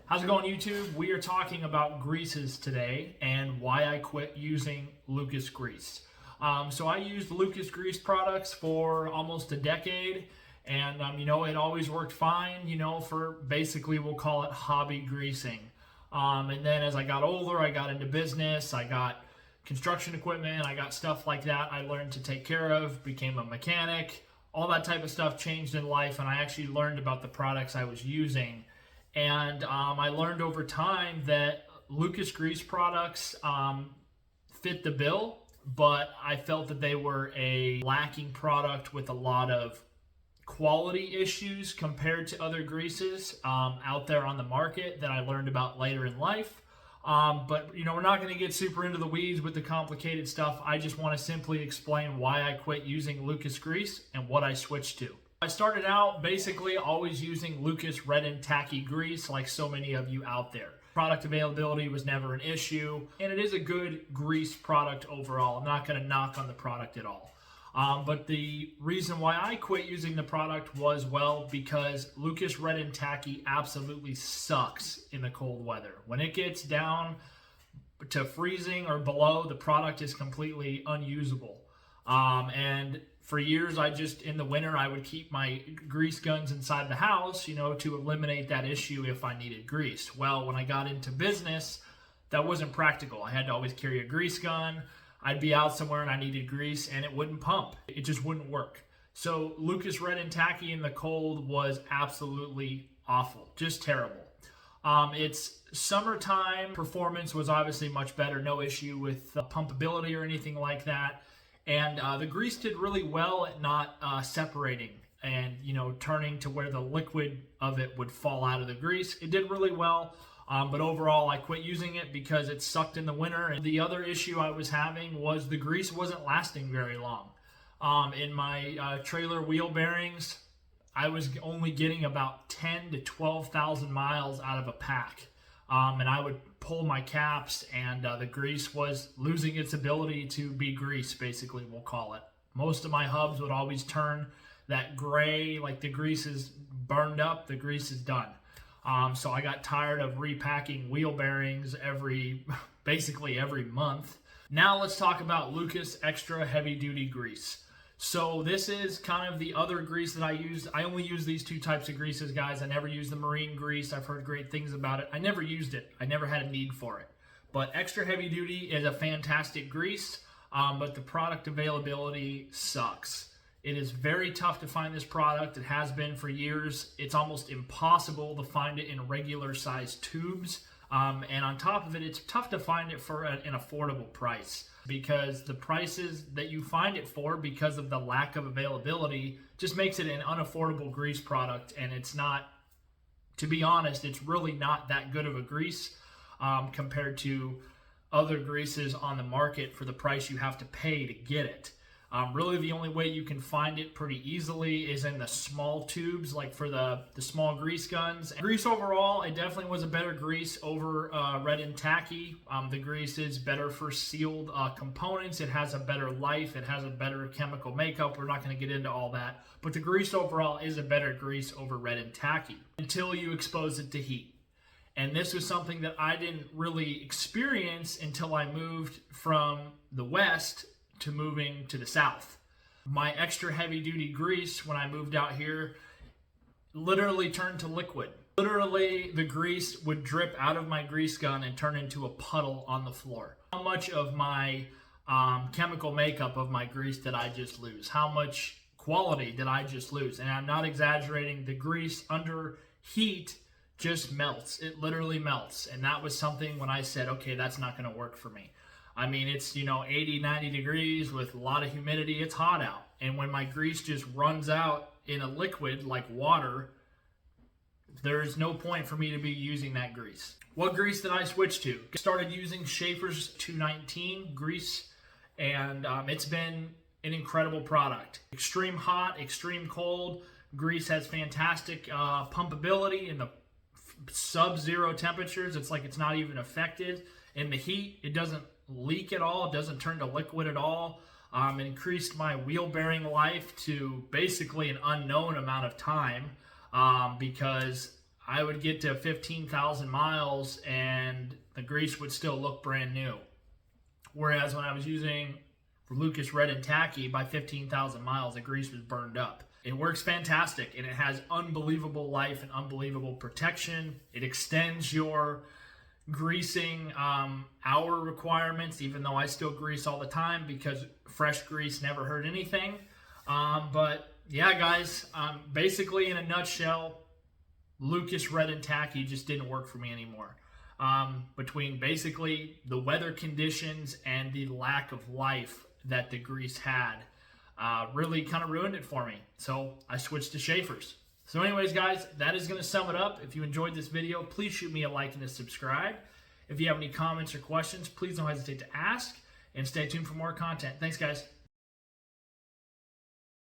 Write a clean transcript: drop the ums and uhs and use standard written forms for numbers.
How's it going, YouTube? We are talking about greases today and why I quit using Lucus Grease. So I used Lucus Grease products for almost a decade, and it always worked fine, for basically we'll call it hobby greasing. And then as I got older, I got into business, I got construction equipment, I got stuff like that I learned to take care of, became a mechanic, all that type of stuff changed in life, and I actually learned about the products I was using. And I learned over time that Lucus Grease products fit the bill, but I felt that they were a lacking product with a lot of quality issues compared to other greases out there on the market that I learned about later in life. But we're not going to get super into the weeds with the complicated stuff. I just want to simply explain why I quit using Lucus Grease and what I switched to. I started out basically always using Lucus Red and Tacky Grease like so many of you out there. Product availability was never an issue, and it is a good grease product overall. I'm not going to knock on the product at all. But the reason why I quit using the product was, because Lucus Red and Tacky absolutely sucks in the cold weather. When it gets down to freezing or below, the product is completely unusable. And for years, in the winter, I would keep my grease guns inside the house, to eliminate that issue if I needed grease. Well, when I got into business, that wasn't practical. I had to always carry a grease gun. I'd be out somewhere and I needed grease and it wouldn't pump. It just wouldn't work. So Lucus Red and Tacky in the cold was absolutely awful, just terrible. It's summertime. Performance was obviously much better. No issue with pumpability or anything like that. And the grease did really well at not separating and, turning to where the liquid of it would fall out of the grease. It did really well, but overall I quit using it because it sucked in the winter. And the other issue I was having was the grease wasn't lasting very long. In my trailer wheel bearings, I was only getting about 10 to 12,000 miles out of a pack. And I would pull my caps and the grease was losing its ability to be grease, basically we'll call it. Most of my hubs would always turn that gray, like the grease is burned up, the grease is done. So I got tired of repacking wheel bearings basically every month. Now let's talk about Lucus Extra Heavy Duty Grease. So this is kind of the other grease that I used. I only use these two types of greases, guys. I never use the marine grease. I've heard great things about it. I never used it. I never had a need for it. But Extra Heavy Duty is a fantastic grease, but the product availability sucks. It is very tough to find this product. It has been for years. It's almost impossible to find it in regular size tubes. And on top of it, it's tough to find it for an affordable price, because the prices that you find it for, because of the lack of availability, just makes it an unaffordable grease product. And it's not, to be honest, it's really not that good of a grease compared to other greases on the market for the price you have to pay to get it. Really, the only way you can find it pretty easily is in the small tubes, like for the small grease guns. Grease overall, it definitely was a better grease over Red and Tacky. The grease is better for sealed components. It has a better life. It has a better chemical makeup. We're not going to get into all that. But the grease overall is a better grease over Red and Tacky until you expose it to heat. And this was something that I didn't really experience until I moved from the West to moving to the South. My Extra Heavy Duty grease, when I moved out here, literally turned to liquid. Literally, the grease would drip out of my grease gun and turn into a puddle on the floor. How much of my chemical makeup of my grease did I just lose? How much quality did I just lose? And I'm not exaggerating. The grease under heat just melts. It literally melts. And that was something when I said, okay, that's not going to work for me. I mean, it's, 80, 90 degrees with a lot of humidity. It's hot out. And when my grease just runs out in a liquid like water, there's no point for me to be using that grease. What grease did I switch to? Started using Schaeffer's 219 grease, and it's been an incredible product. Extreme hot, extreme cold. Grease has fantastic pumpability in the sub-zero temperatures. It's like it's not even affected. In the heat, it doesn't leak at all. It doesn't turn to liquid at all. It increased my wheel bearing life to basically an unknown amount of time because I would get to 15,000 miles and the grease would still look brand new. Whereas when I was using Lucus Red and Tacky, by 15,000 miles, the grease was burned up. It works fantastic, and it has unbelievable life and unbelievable protection. It extends your greasing hour requirements, even though I still grease all the time because fresh grease never hurt anything. But yeah, guys, basically in a nutshell, Lucus Red and Tacky just didn't work for me anymore. Between basically the weather conditions and the lack of life that the grease had, really kind of ruined it for me. So I switched to Schaeffer's. So anyways, guys, that is going to sum it up. If you enjoyed this video, please shoot me a like and a subscribe. If you have any comments or questions, please don't hesitate to ask, and stay tuned for more content. Thanks, guys.